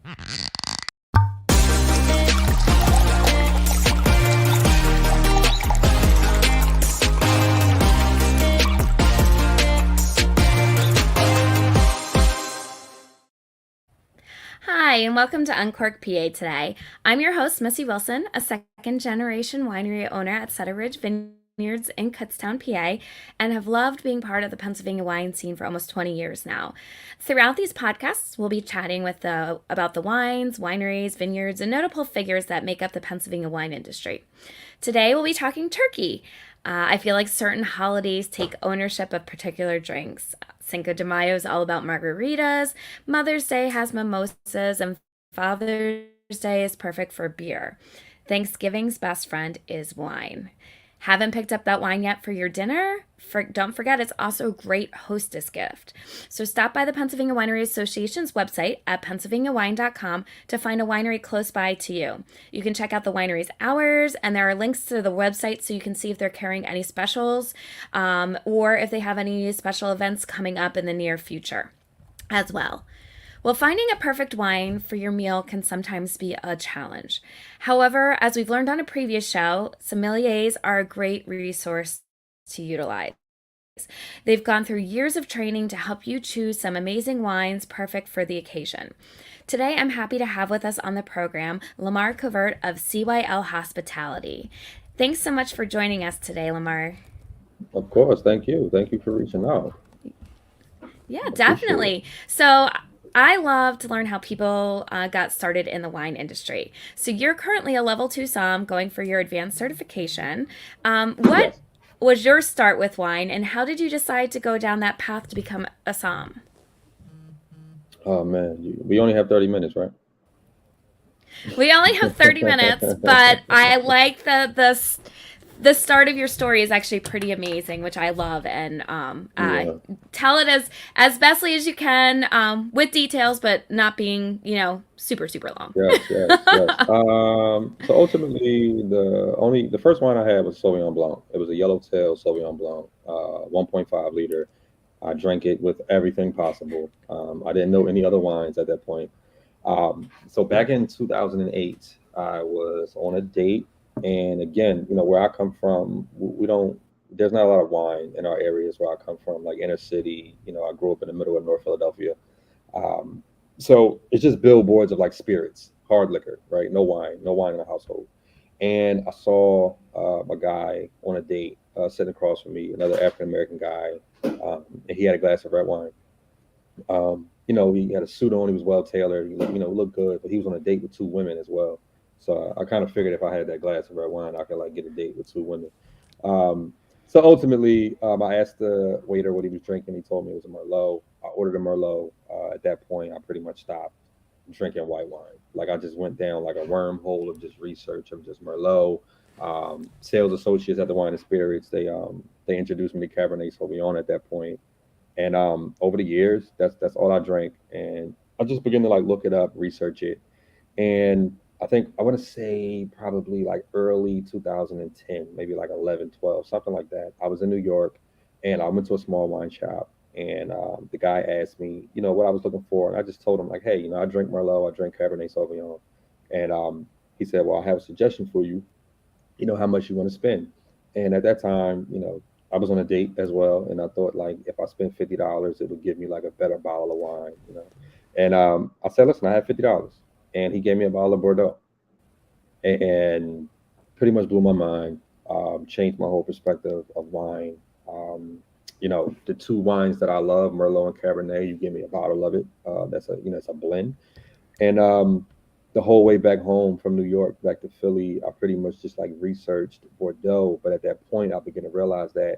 Hi, and welcome to Uncork PA today. I'm your host, Missy Wilson, a second generation winery owner at Sutter Ridge Vineyards in Kutztown, PA, and have loved being part of the Pennsylvania wine scene for almost 20 years now. Throughout these podcasts, we'll be chatting about the wines, wineries, vineyards, and notable figures that make up the Pennsylvania wine industry. Today, we'll be talking turkey. I feel like certain holidays take ownership of particular drinks. Cinco de Mayo is all about margaritas, Mother's Day has mimosas, and Father's Day is perfect for beer. Thanksgiving's best friend is wine. Haven't picked up that wine yet for your dinner? Don't forget, it's also a great hostess gift. So stop by the Pennsylvania Winery Association's website at pennsylvaniawine.com to find a winery close by to you. You can check out the winery's hours, and there are links to the website so you can see if they're carrying any specials or if they have any special events coming up in the near future as well. Well, finding a perfect wine for your meal can sometimes be a challenge. However, as we've learned on a previous show, sommeliers are a great resource to utilize. They've gone through years of training to help you choose some amazing wines perfect for the occasion. Today, I'm happy to have with us on the program Lamar Covert of CYL Hospitality. Thanks so much for joining us today, Lamar. Of course, thank you. Thank you for reaching out. Yeah, Appreciate it. definitely. So I love to learn how people got started in the wine industry. So you're currently a level two som going for your advanced certification. What Yes. was your start with wine, and how did you decide to go down that path to become a som? Oh man, we only have 30 minutes, right? We only have 30 minutes, but I like the start of your story is actually pretty amazing, which I love, and Yeah. tell it as bestly as you can with details, but not being super long. Yes, yes, yes. So ultimately, the first wine I had was Sauvignon Blanc. It was a yellowtail Sauvignon Blanc, 1.5 liter. I drank it with everything possible. I didn't know any other wines at that point. So back in 2008, I was on a date, and again, where I come from, we don't. There's not a lot of wine in our areas where I come from, like inner city. I grew up in the middle of North Philadelphia. Um, so it's just billboards of like spirits, hard liquor, right? No wine in the household. And I saw a guy on a date sitting across from me, another African American guy, and he had a glass of red wine. He had a suit on. He was well tailored. He looked good, but he was on a date with two women as well. So I kind of figured if I had that glass of red wine, I could like get a date with two women. Um, so ultimately, I asked the waiter what he was drinking. He told me it was a Merlot. I ordered a Merlot. At that point, I pretty much stopped drinking white wine. Like I just went down like a wormhole of just research of just Merlot. Sales associates at the Wine and Spirits, they introduced me to Cabernet Sauvignon at that point, and over the years, that's all I drank, and I just began to like look it up, research it, and I think I want to say probably like early 2010, maybe like 11, 12, something like that. I was in New York, and I went to a small wine shop, and the guy asked me, what I was looking for, and I just told him like, hey, I drink Merlot, I drink Cabernet Sauvignon, and he said, well, I have a suggestion for you. How much you want to spend. And at that time, I was on a date as well, and I thought like if I spent $50, it would give me like a better bottle of wine. And I said, listen, I have $50, and he gave me a bottle of Bordeaux, and pretty much blew my mind. Changed my whole perspective of wine. The two wines that I love, Merlot and Cabernet, you give me a bottle of it. It's a blend. And the whole way back home from New York back to Philly, I pretty much just like researched Bordeaux. But at that point, I began to realize that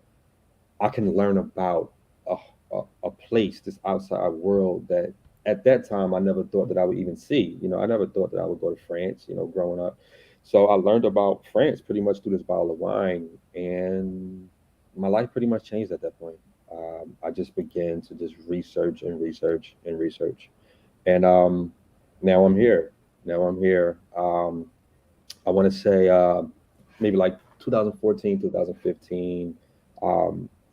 I can learn about a, a place, this outside world that at that time I never thought that I would even see. I never thought that I would go to France, growing up. So I learned about France pretty much through this bottle of wine, and my life pretty much changed at that point. I just began to just research and research and research, and now I'm here. Now I'm here. I want to say maybe like 2014, 2015.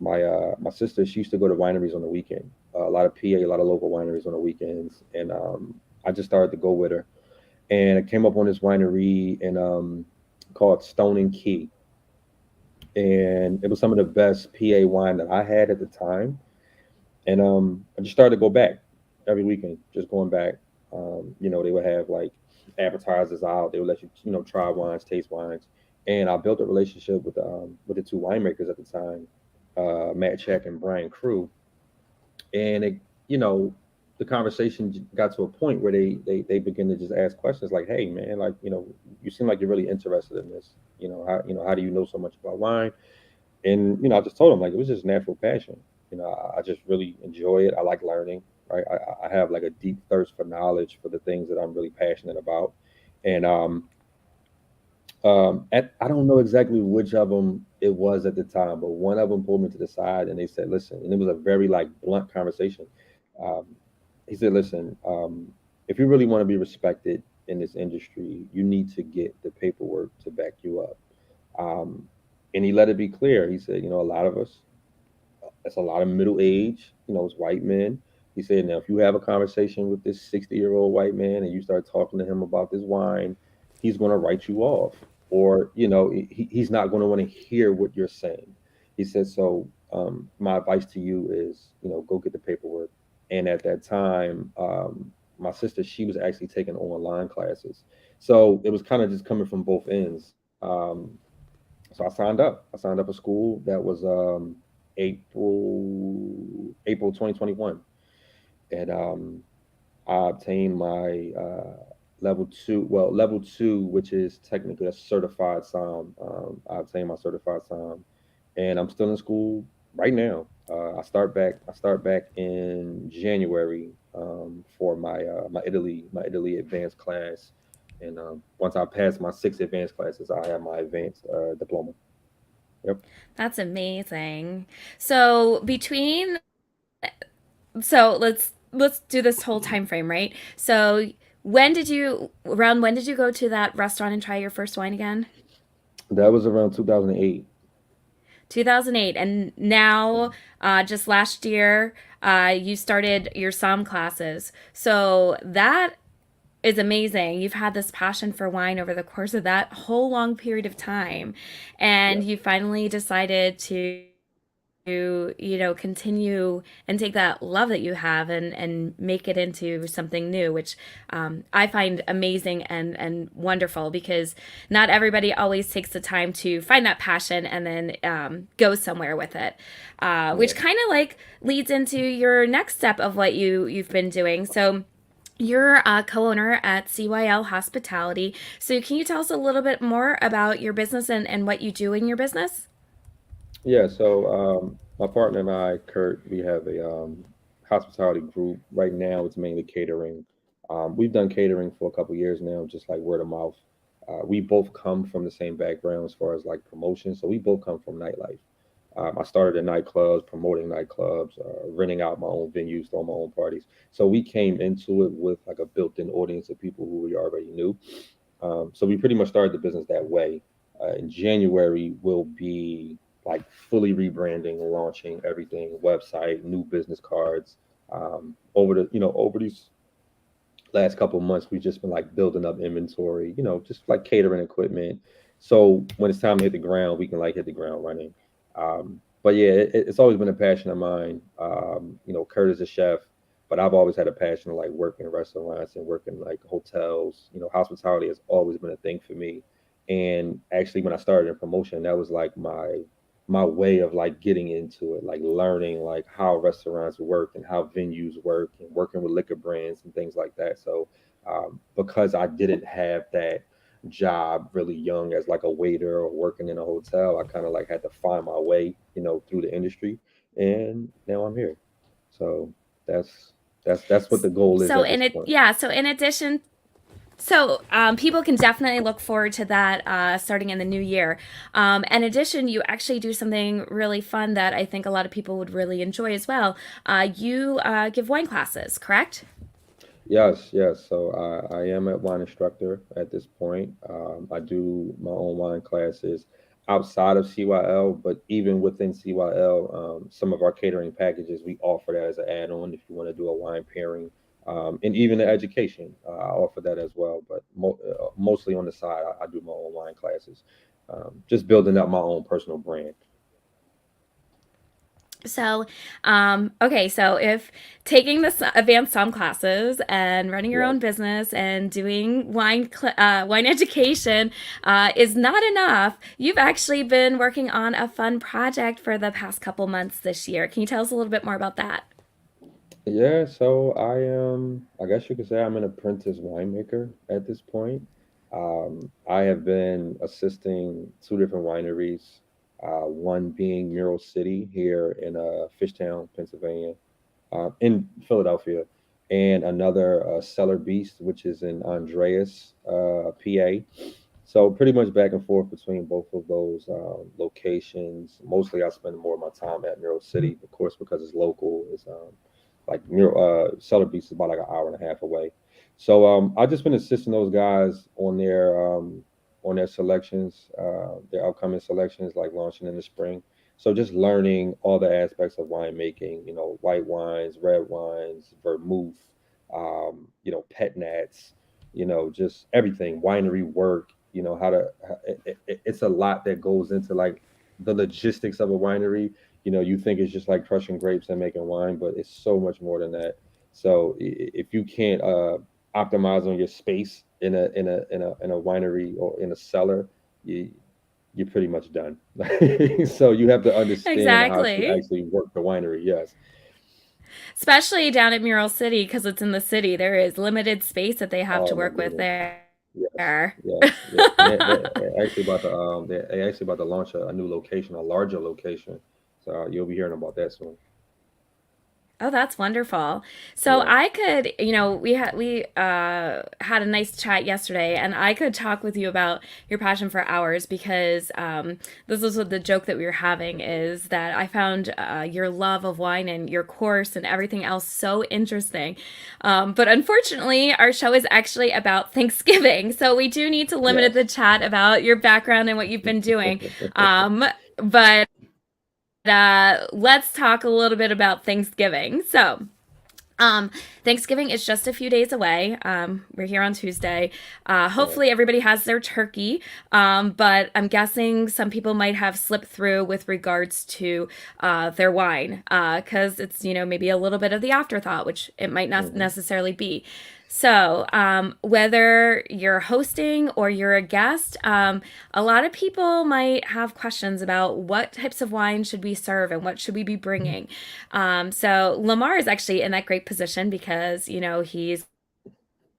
My sister, she used to go to wineries on the weekend. A lot of PA, a lot of local wineries on the weekends, and I just started to go with her, and I came up on this winery in called Stone and Key, and it was some of the best PA wine that I had at the time. And I just started to go back every weekend, just going back. They would have like appetizers out. They would let you, try wines, taste wines, and I built a relationship with the two winemakers at the time, Matt Check and Brian Crew, and you know, the conversation got to a point where they begin to just ask questions like, "Hey, man, like, you seem like you're really interested in this. How do you know so much about wine?" And I just told him like it was just natural passion. I just really enjoy it. I like learning. Right, I have like a deep thirst for knowledge for the things that I'm really passionate about. And I don't know exactly which of them it was at the time, but one of them pulled me to the side and they said, "Listen," and it was a very like blunt conversation. Um, he said, "Listen, if you really want to be respected in this industry, you need to get the paperwork to back you up." Um, and he let it be clear. He said, "A lot of us, that's a lot of middle age, it's white men." He said, "Now, if you have a conversation with this 60-year-old white man and you start talking to him about this wine, he's going to write you off, or, he's not going to want to hear what you're saying." He said, "So, my advice to you is, go get the paperwork." And at that time, my sister, she was actually taking online classes. So it was kind of just coming from both ends. So I signed up. I signed up for school. That was April 2021, and I obtained my level two. Well, level two, which is technically a certified som. I obtained my certified som, and I'm still in school right now. I start back in January for my Italy advanced class, and once I pass my six advanced classes, I have my advanced diploma. Yep. That's amazing. So between so let's do this whole time frame, right? So when did you go to that restaurant and try your first wine again? That was around 2008. 2008, and now just last year you started your som classes. So that is amazing. You've had this passion for wine over the course of that whole long period of time, Yeah. and you finally decided to continue and take that love that you have and make it into something new, which I find amazing and wonderful, because not everybody always takes the time to find that passion and then go somewhere with it, which Yeah. kind of like leads into your next step of what you've been doing. So you're a co-owner at CYL Hospitality. So can you tell us a little bit more about your business and what you do in your business? Yeah. So my partner and I, Kurt, we have a hospitality group. Right now, it's mainly catering. We've done catering for a couple years now, just like word of mouth. We both come from the same background as far as like promotion. So we both come from nightlife. I started in nightclubs, promoting nightclubs, renting out my own venues, throwing my own parties. So we came into it with like a built-in audience of people who we already knew. So we pretty much started the business that way. In January, we'll be like fully rebranding, launching everything, website, new business cards. Over these last couple of months, we've just been like building up inventory, just like catering equipment. So when it's time to hit the ground, we can like hit the ground running. But yeah, it's always been a passion of mine. Kurt is a chef, but I've always had a passion to like work in restaurants and work in like hotels. Hospitality has always been a thing for me. And actually, when I started in promotion, that was like my way of like getting into it, like learning like how restaurants work and how venues work and working with liquor brands and things like that. So because I didn't have that job really young as like a waiter or working in a hotel, I kind of like had to find my way, through the industry, and now I'm here. So that's that's what the goal is So at in this it, point. yeah. So in addition, people can definitely look forward to that starting in the new year. In addition, you actually do something really fun that I think a lot of people would really enjoy as well. You give wine classes, correct? Yes, yes. So I am a wine instructor at this point. I do my own wine classes outside of CYL, but even within CYL, some of our catering packages we offer that as an add-on if you want to do a wine pairing. and even the education. I offer that as well, but mostly on the side, I do my own wine classes, just building up my own personal brand. So, okay, so if taking the advanced som classes and running your Yes. own business and doing wine education is not enough, you've actually been working on a fun project for the past couple months this year. Can you tell us a little bit more about that? Yeah, so I am, I guess you could say I'm an apprentice winemaker at this point. I have been assisting two different wineries, one being Mural City here in Fishtown, Pennsylvania, in Philadelphia, and another Cellar Beast, which is in Andreas, PA. So pretty much back and forth between both of those locations. Mostly, I spend more of my time at Mural City, of course, because it's local. It's like Cellar Beast is about like an hour and a half away. So I've just been assisting those guys on their selections, their upcoming selections, like launching in the spring. So just learning all the aspects of winemaking, white wines, red wines, vermouth, pet nats, just everything, winery work, how to, it's a lot that goes into like the logistics of a winery. You think it's just like crushing grapes and making wine, but it's so much more than that. So if you can't optimize on your space in a winery or in a cellar, you you're pretty much done. So you have to understand how to Exactly. actually work the winery. Yes. Especially down at Mural City because it's in the city. There is limited space that they have Oh to my work with goodness. there. Yes. Yes. Yes. And they're actually about to they're actually about to launch a new location, a larger location. So you'll be hearing about that soon. Oh, that's wonderful. So Yeah. I could, we had a nice chat yesterday, and I could talk with you about your passion for hours because this is what the joke that we were having is that I found your love of wine and your course and everything else so interesting. But unfortunately, our show is actually about Thanksgiving, so we do need to limit the Yes. chat about your background and what you've been doing. But let's talk a little bit about Thanksgiving. Um, Thanksgiving is just a few days away. We're here on Tuesday. Right. Hopefully, everybody has their turkey, but I'm guessing some people might have slipped through with regards to their wine because it's, maybe a little bit of the afterthought, which it might not Hmm. necessarily be. So, whether you're hosting or you're a guest, a lot of people might have questions about what types of wine should we serve and what should we be bringing. So Lamar is actually in that great position because he's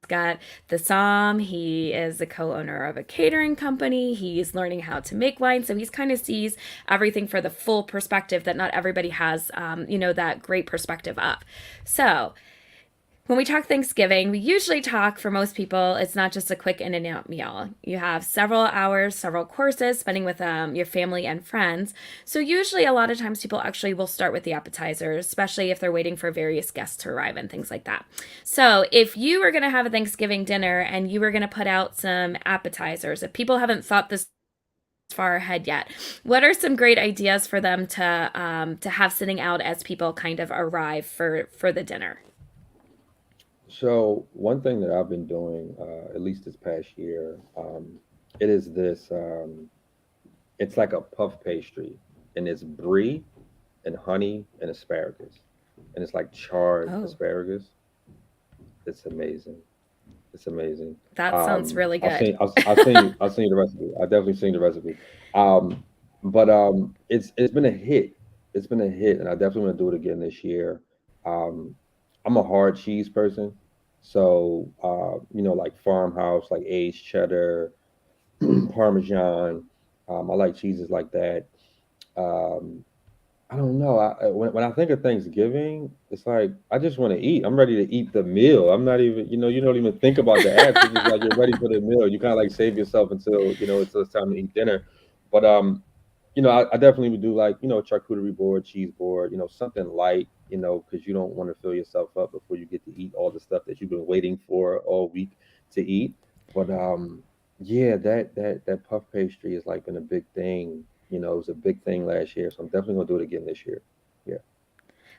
got the Somm. He is the co-owner of a catering company. He's learning how to make wine, so he's kind of sees everything for the full perspective that not everybody has. That great perspective of. So when we talk Thanksgiving, we usually talk for most people, it's not just a quick in and out meal. You have several hours, several courses, spending with your family and friends. So, usually, a lot of times, people actually will start with the appetizers, especially if they're waiting for various guests to arrive and things like that. So, if you were going to have a Thanksgiving dinner and you were going to put out some appetizers, if people haven't thought this far ahead yet, what are some great ideas for them to have sitting out as people kind of arrive for the dinner? So one thing that I've been doing, at least this past year, it is this. It's like a puff pastry, and it's brie and honey and asparagus, and it's like charred Oh, asparagus. It's amazing. It's amazing. that sounds really good. I've seen the recipe. I definitely seen the recipe. Um, but it's been a hit. It's been a hit, and I definitely want to do it again this year. Um, I'm a hard cheese person, so like farmhouse, like aged cheddar, Parmesan. I like cheeses like that. Um, I don't know. When I think of Thanksgiving, it's like I just want to eat. I'm ready to eat the meal. I'm not even, you don't even think about the apps. It's just like you're ready for the meal. You kind of like save yourself until it's time to eat dinner. But I definitely would do like charcuterie board, cheese board, something light, because you don't want to fill yourself up before you get to eat all the stuff that you've been waiting for all week to eat. But yeah, that puff pastry has like been a big thing. It was a big thing last year, so I'm definitely gonna do it again this year. Yeah.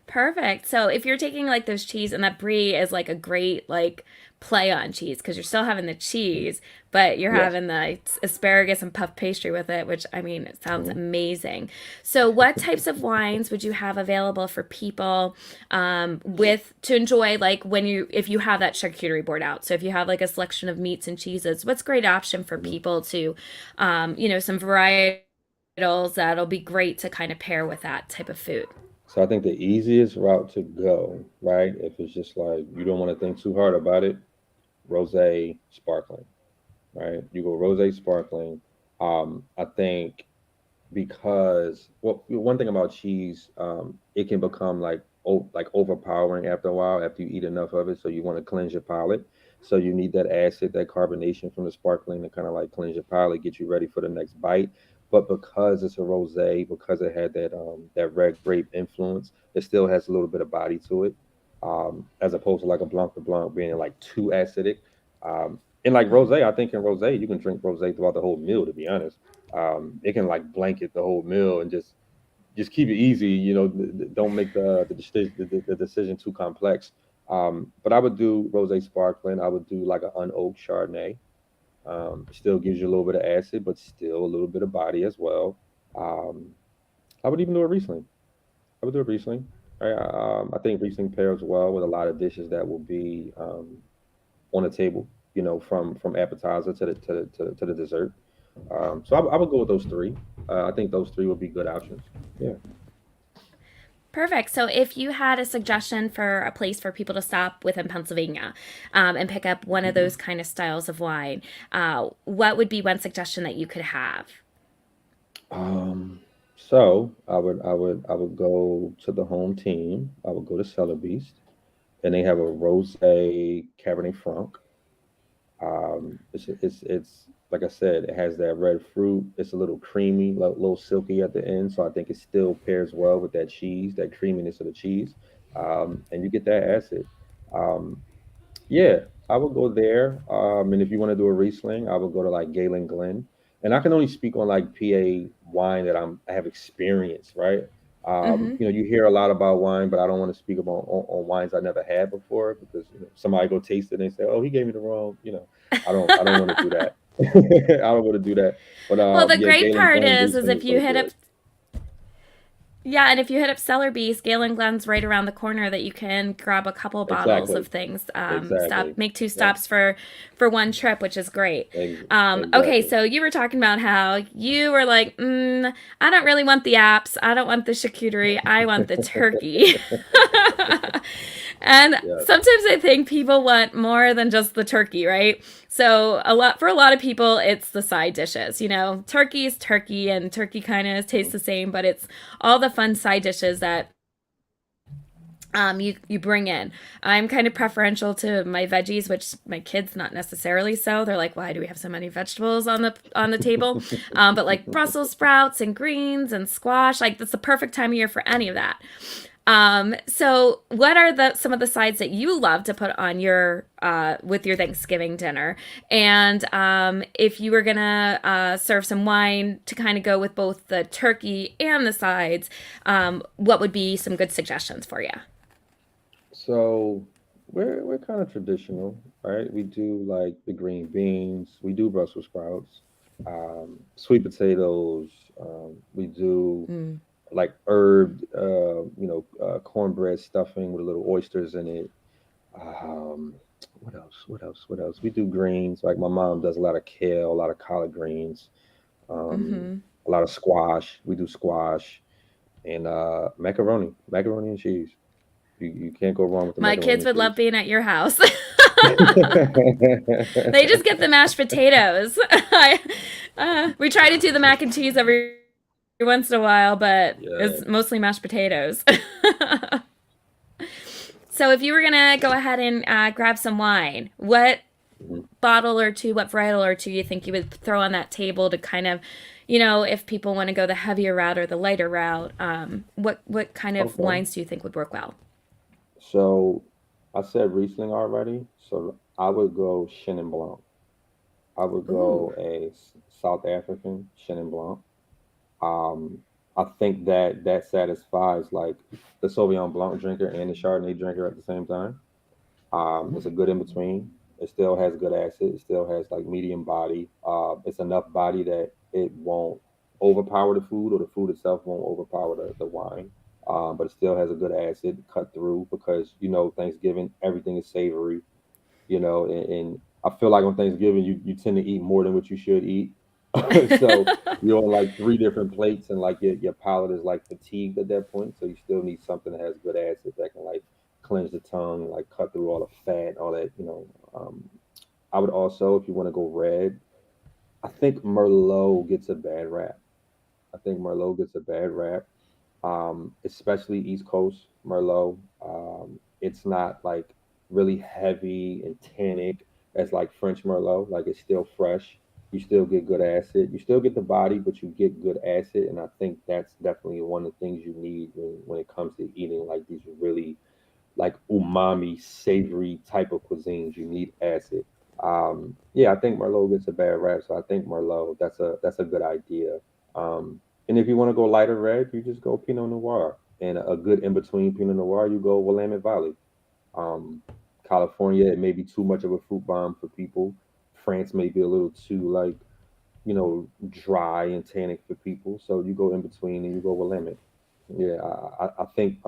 Perfect. So if you're taking like those cheese, and that brie is like a great like play on cheese because you're still having the cheese, but you're Yes. having the asparagus and puff pastry with it, which I mean, it sounds Mhm. amazing. So what types of wines would you have available for people with to enjoy like when you if you have that charcuterie board out? So if you have like a selection of meats and cheeses, what's a great option for Mhm. people to, some varietals that'll be great to kind of pair with that type of food? So I think the easiest route to go, right, if it's just like you don't want to think too hard about it, rosé sparkling, right? You go rosé sparkling. I think because well, one thing about cheese, it can become like overpowering after a while after you eat enough of it. So you want to cleanse your palate. So you need that acid, that carbonation from the sparkling to kind of like cleanse your palate, get you ready for the next bite. But because it's a rosé, because it had that red grape influence, it still has a little bit of body to it, as opposed to like a Blanc de Blanc being like too acidic. And like rosé, I think in rosé you can drink rosé throughout the whole meal. To be honest, it can like blanket the whole meal and just keep it easy. Don't make the decision too complex. But I would do rosé sparkling. I would do like an unoaked Chardonnay. Still gives you a little bit of acid, but still a little bit of body as well. Um, I would even do a Riesling. I would do a Riesling. I think Riesling pairs well with a lot of dishes that will be on the table. From appetizer to the dessert. So I would go with those three. I think those three would be good options. Yeah. Perfect. So, if you had a suggestion for a place for people to stop within Pennsylvania and pick up one of Mhm. those kind of styles of wine, what would be one suggestion that you could have? So I would go to the home team. I would go to Cellar Beast, and they have a rosé Cabernet Franc. It's like I said, it has that red fruit. It's a little creamy, little silky at the end. So I think it still pairs well with that cheese, that creaminess of the cheese, and you get that acid. Um, Yeah, I would go there. And if you want to do a Riesling, I would go to like Galen Glen. And I can only speak on like PA wine that I have experience, right? Mm-hmm. You hear a lot about wine, but I don't want to speak about on wines I never had before because somebody go taste it and they say, "Oh, he gave me the wrong." I don't want to do that. I don't want to do that. But Well, the yeah, great Galen part Glen is Riesling if is you really hit up good. yeah, and if you hit up Cellar Beast, Galen Glen's right around the corner that you can grab a couple bottles of Exactly. things. Exactly. Make two Yep. stops for one trip, which is great. Okay, Exactly. so you were talking about how you were like, I don't really want the apps. I don't want the charcuterie. I want the turkey. And Yes. sometimes I think people want more than just the turkey, right? So a lot of people, it's the side dishes. Turkey is turkey, and turkey kind of tastes Mhm. the same, but it's all the fun side dishes that you bring in. I'm kind of preferential to my veggies, which my kids not necessarily so. They're like, why do we have so many vegetables on the table? But like Brussels sprouts and greens and squash, like that's the perfect time of year for any of that. So what are the some of the sides that you love to put on your with your Thanksgiving dinner? And if you were gonna serve some wine to kind of go with both the turkey and the sides, what would be some good suggestions for you? So we're kind of traditional, right? We do like the green beans, we do Brussels sprouts, sweet potatoes, we do Mm. like herb, cornbread stuffing with a little oysters in it. Um, what else? What else? What else? We do greens. Like my mom does a lot of kale, a lot of collard greens, um, Mm-hmm. a lot of squash. We do squash and macaroni and cheese. You can't go wrong with the My macaroni kids and would love cheese. being at your house. They just get the mashed potatoes. We try to do the mac and cheese every once in a while, but Yeah. it's mostly mashed potatoes. So, if you were gonna go ahead and grab some wine, what Mhm. bottle or two, what varietal or two you think you would throw on that table to kind of, if people want to go the heavier route or the lighter route, what kind of Okay. wines do you think would work well? So I said Riesling already. So I would go Chenin Blanc. I would Ooh. go a South African Chenin Blanc. Um, I think that that satisfies like the Sauvignon Blanc drinker and the Chardonnay drinker at the same time. It's a good in between. It still has good acid. It still has like medium body. It's enough body that it won't overpower the food, or the food itself won't overpower the wine. But it still has a good acid cut through, because Thanksgiving, everything is savory. And I feel like on Thanksgiving you tend to eat more than what you should eat. So you're on like three different plates, and like your palate is like fatigued at that point. So you still need something that has good acid that can like cleanse the tongue, like cut through all the fat, all that. I would also, if you want to go red, I think Merlot gets a bad rap. I think Merlot gets a bad rap, especially East Coast Merlot. It's not like really heavy and tannic as like French Merlot. Like it's still fresh. You still get good acid. You still get the body, but you get good acid. And I think that's definitely one of the things you need when it comes to eating like these really like umami, savory type of cuisines. You need acid. Yeah, I think Merlot gets a bad rap, so I think Merlot, that's a good idea. And if you want to go lighter red, you just go Pinot Noir. And a good in between Pinot Noir, you go Willamette Valley. Um, California, it may be too much of a fruit bomb for people. France may be a little too like dry and tannic for people. So you go in between and you go Willamette. Yeah, I think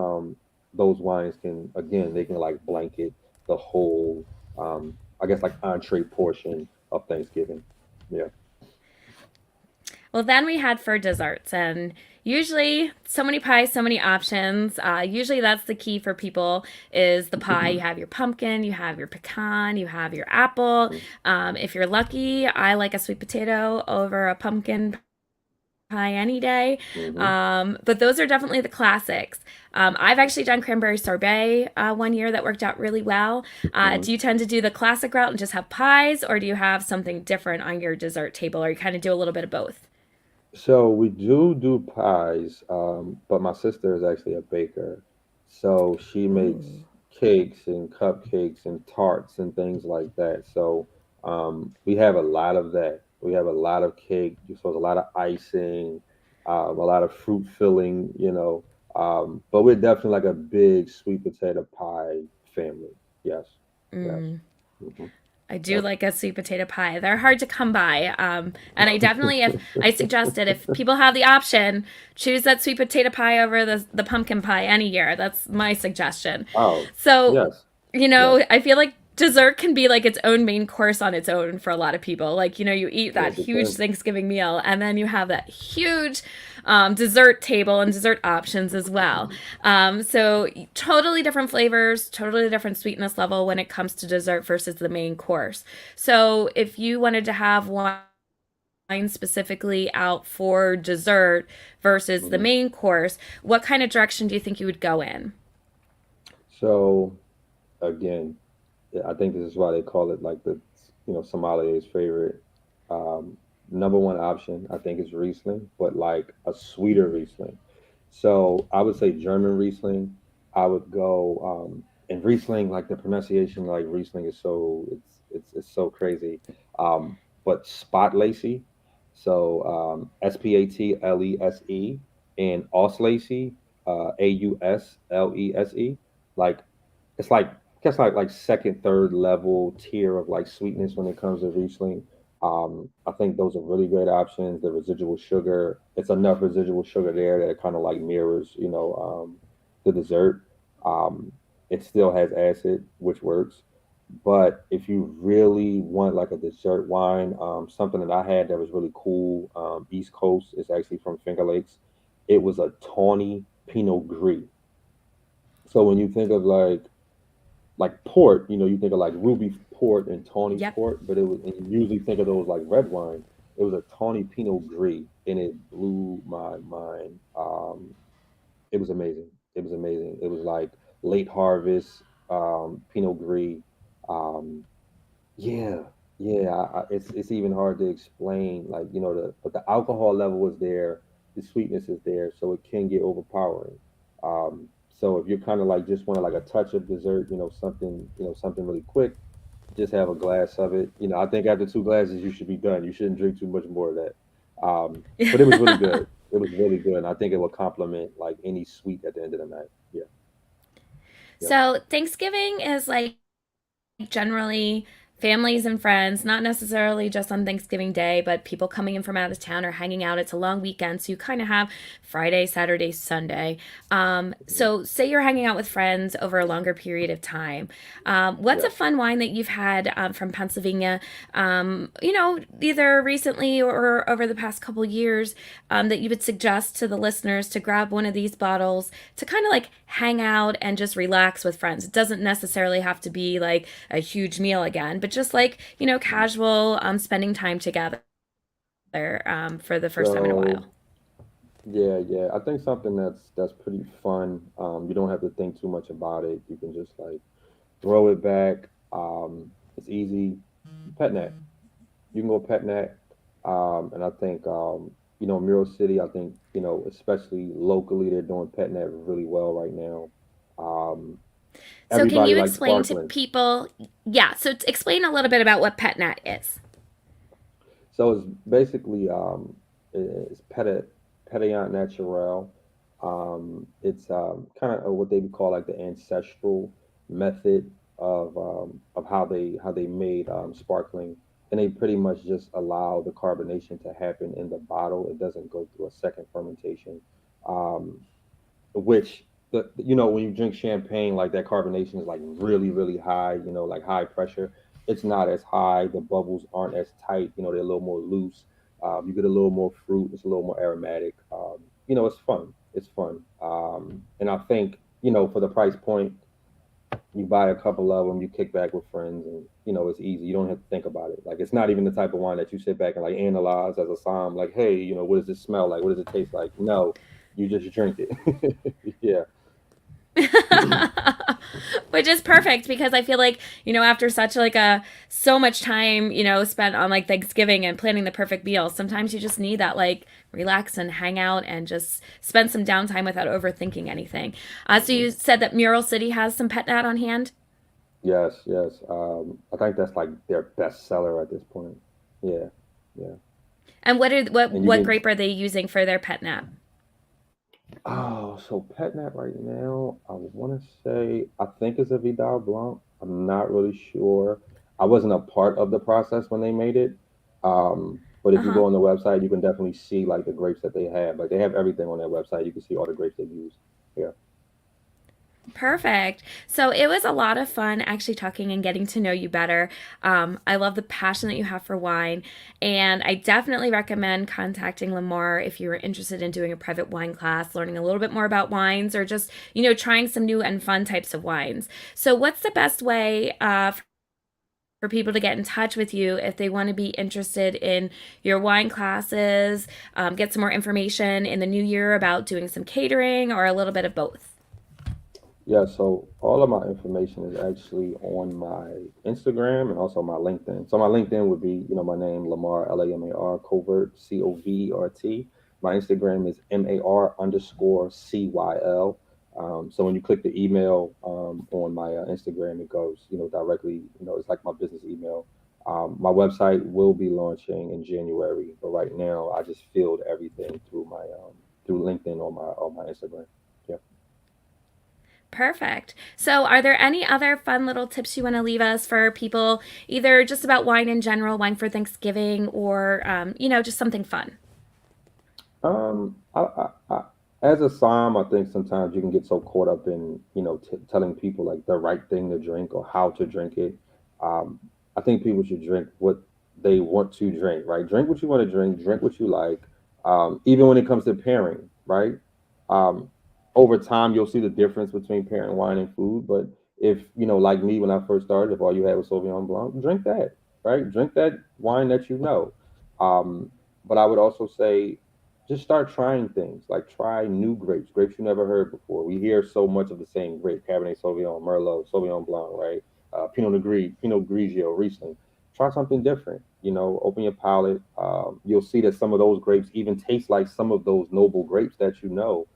those wines can, again, they can like blanket the whole, I guess, like entree portion of Thanksgiving. Yeah. Well, then we had for desserts, and usually so many pies, so many options. Usually that's the key for people is the pie. You have your pumpkin, you have your pecan, you have your apple. If you're lucky, I like a sweet potato over a pumpkin pie any day. Mm-hmm. But those are definitely the classics. I've actually done cranberry sorbet one year that worked out really well. Do you tend to do the classic route and just have pies, or do you have something different on your dessert table, or you kind of do a little bit of both? So we do pies, but my sister is actually a baker, so she makes Ooh. cakes and cupcakes and tarts and things like that. So we have a lot of that. We have a lot of cake, so a lot of icing, a lot of fruit filling, but we're definitely like a big sweet potato pie family. Yes, yes. Mm. Hmm. I do Yep. like a sweet potato pie. They're hard to come by. And I definitely, if I suggested, if people have the option, choose that sweet potato pie over the pumpkin pie any year. That's my suggestion. Oh, So, yes, yes, I feel like dessert can be like its own main course on its own for a lot of people. Like, you eat that yes, it huge can. Thanksgiving meal, and then you have that huge dessert table and dessert options as well. So, totally different flavors, totally different sweetness level when it comes to dessert versus the main course. So, if you wanted to have wine specifically out for dessert versus the Mhm. main course, what kind of direction do you think you would go in? So again, yeah, I think this is why they call it like the sommelier's favorite. Um, Number one option, I think, is Riesling, but like a sweeter Riesling. So I would say German Riesling. I would go, and Riesling, like the pronunciation, like Riesling is so it's so crazy. But Spot Lacey, so Spatlese, and Auslese, Auslese, like it's like, I guess, like second, third level tier of like sweetness when it comes to Riesling. I think those are really great options. The residual sugar, it's enough residual sugar there that it kind of like mirrors, the dessert. Um, it still has acid, which works. But if you really want like a dessert wine, something that I had that was really cool, East Coast, is actually from Finger Lakes. It was a tawny Pinot Gris. So when you think of like port, you think of like ruby port and tawny Yep. port, but it was, and you usually think of those like red wine. It was a tawny Pinot Gris, and it blew my mind. It was amazing. It was amazing. It was like late harvest Pinot Gris. Um, yeah, yeah. It's even hard to explain. Like but the alcohol level is there, the sweetness is there, so it can get overpowering. So if you're kind of like just want to like a touch of dessert, something really quick, just have a glass of it. I think after two glasses you should be done. You shouldn't drink too much more of that. But it was really good. It was really good, and I think it would complement like any sweet at the end of the night. Yeah, yeah, So Thanksgiving is like generally families and friends, not necessarily just on Thanksgiving Day, but people coming in from out of town or hanging out. It's a long weekend, so you kind of have Friday, Saturday, Sunday. mhm, So, say you're hanging out with friends over a longer period of time. What's yeah. a fun wine that you've had from Pennsylvania, either recently or over the past couple years, that you would suggest to the listeners to grab one of these bottles to kind of like hang out and just relax with friends? It doesn't necessarily have to be like a huge meal again, but just like, Mhm. casual spending time together for the first time in a while. So yeah, yeah, I think something that's pretty fun. You don't have to think too much about it. You can just like throw it back. It's easy. Pet nat. You can go pet nat. And I think Mural City. I think especially locally, they're doing pet nat really well right now. Um, So, can Everybody you likes explain to sparkling. people? Yeah, so explain a little bit about what PetNat is. So it's basically it's Pétillant Naturel. It's kind of what they would call like the ancestral method of how they made sparkling, and they pretty much just allow the carbonation to happen in the bottle. It doesn't go through a second fermentation. Um, which when you drink champagne, like that carbonation is like really really high, like high pressure. It's not as high, the bubbles aren't as tight, they're a little more loose. You get a little more fruit, it's a little more aromatic. It's fun. And I think for the price point, you buy a couple of them, you kick back with friends, and it's easy. You don't have to think about it. Like, it's not even the type of wine that you sit back and like analyze as a psalm, like, hey, what does this smell like, what does it taste like? No, you just drink it. Yeah. Which is perfect because I feel like, after such like a so much time, spent on like Thanksgiving and planning the perfect meal, sometimes you just need that like relax and hang out and just spend some downtime without overthinking anything. So Hmm. you said that Mural City has some pet nat on hand. Yes, yes. I think that's like their best seller at this point. Yeah, yeah. And And you what can grape are they using for their pet nat? so PetNat right now, I want to say I think it's a Vidal Blanc. I'm not really sure. I wasn't a part of the process when they made it. But if you Uh-huh. go on the website, you can definitely see like the grapes that they have. Like they have everything on their website. You can see all the grapes they use. Yeah. Perfect. So it was a lot of fun actually talking and getting to know you better. I love the passion that you have for wine, and I definitely recommend contacting Lamar if you're interested in doing a private wine class, learning a little bit more about wines, or just trying some new and fun types of wines. So, what's the best way for people to get in touch with you if they want to be interested in your wine classes, get some more information in the new year about doing some catering, or a little bit of both? Yeah, so all of my information is actually on my Instagram and also my LinkedIn. So my LinkedIn would be, my name, Lamar, Lamar, Covert, Covert. My Instagram is MAR_CYL. So when you click the email on my Instagram, it goes, directly, it's like my business email. My website will be launching in January, but right now I just filled everything through LinkedIn on my Instagram. Yeah. Perfect. So, are there any other fun little tips you want to leave us for people, either just about wine in general, wine for Thanksgiving, or, just something fun? As a psalm, I think sometimes you can get so caught up in, telling people like the right thing to drink or how to drink it. Um, I think people should drink what they want to drink, right? Drink what you want to drink what you like. Even when it comes to pairing, right? Um, Over time, you'll see the difference between pairing wine and food. But if, like me, when I first started, if all you had was Sauvignon Blanc, drink that, right? Drink that wine that you know. But I would also say, just start trying things. Like try new grapes you never heard before. We hear so much of the same grape: Cabernet Sauvignon, Merlot, Sauvignon Blanc, right? Pinot Grigio, Riesling. Try something different. Open your palate. You'll see that some of those grapes even taste like some of those noble grapes that you know.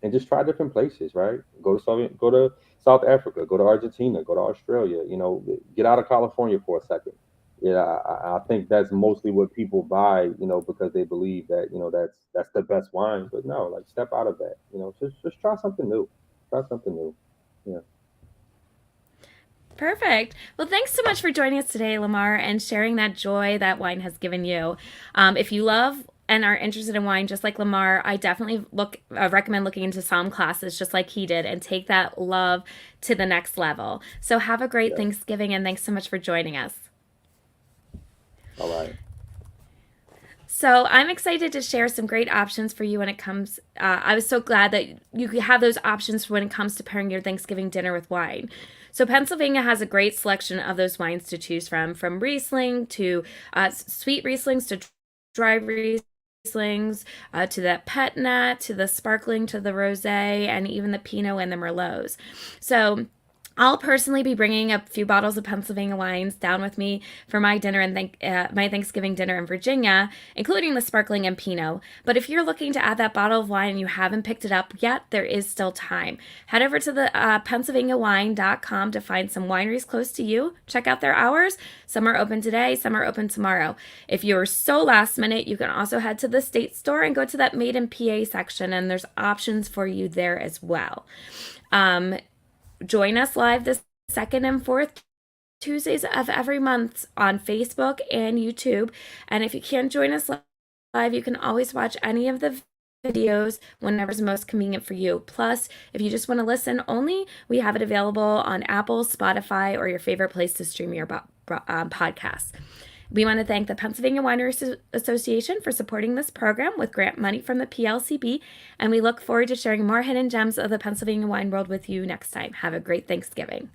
And just try different places, right? Go to South Africa, go to Argentina, go to Australia. Get out of California for a second. Yeah, I think that's mostly what people buy, because they believe that, that's the best wine. But no, like step out of that, just try something new. Try something new. Yeah. Perfect. Well, thanks so much for joining us today, Lamar, and sharing that joy that wine has given you. If you love and are interested in wine, just like Lamar, I definitely recommend looking into some classes, just like he did, and take that love to the next level. So have a great Yeah. Thanksgiving, and thanks so much for joining us. All right. So I'm excited to share some great options for you when it comes. I was so glad that you have those options when it comes to pairing your Thanksgiving dinner with wine. So Pennsylvania has a great selection of those wines to choose from Riesling to sweet Rieslings to dry Rieslings to the Petnat to the sparkling to the rosé and even the Pinot and the Merlots. So I'll personally be bringing a few bottles of Pennsylvania wines down with me for my dinner and my Thanksgiving dinner in Virginia, including the sparkling and Pinot. But if you're looking to add that bottle of wine and you haven't picked it up yet, there is still time. Head over to the PennsylvaniaWine.com to find some wineries close to you. Check out their hours. Some are open today, some are open tomorrow. If you're so last minute, you can also head to the state store and go to that Made in PA section, and there's options for you there as well. Join us live this second and fourth Tuesdays of every month on Facebook and YouTube. And if you can't join us live, you can always watch any of the videos whenever's most convenient for you. Plus, if you just want to listen only, we have it available on Apple, Spotify, or your favorite place to stream your podcasts. We want to thank the Pennsylvania Winery Association for supporting this program with grant money from the PLCB, and we look forward to sharing more hidden gems of the Pennsylvania wine world with you next time. Have a great Thanksgiving.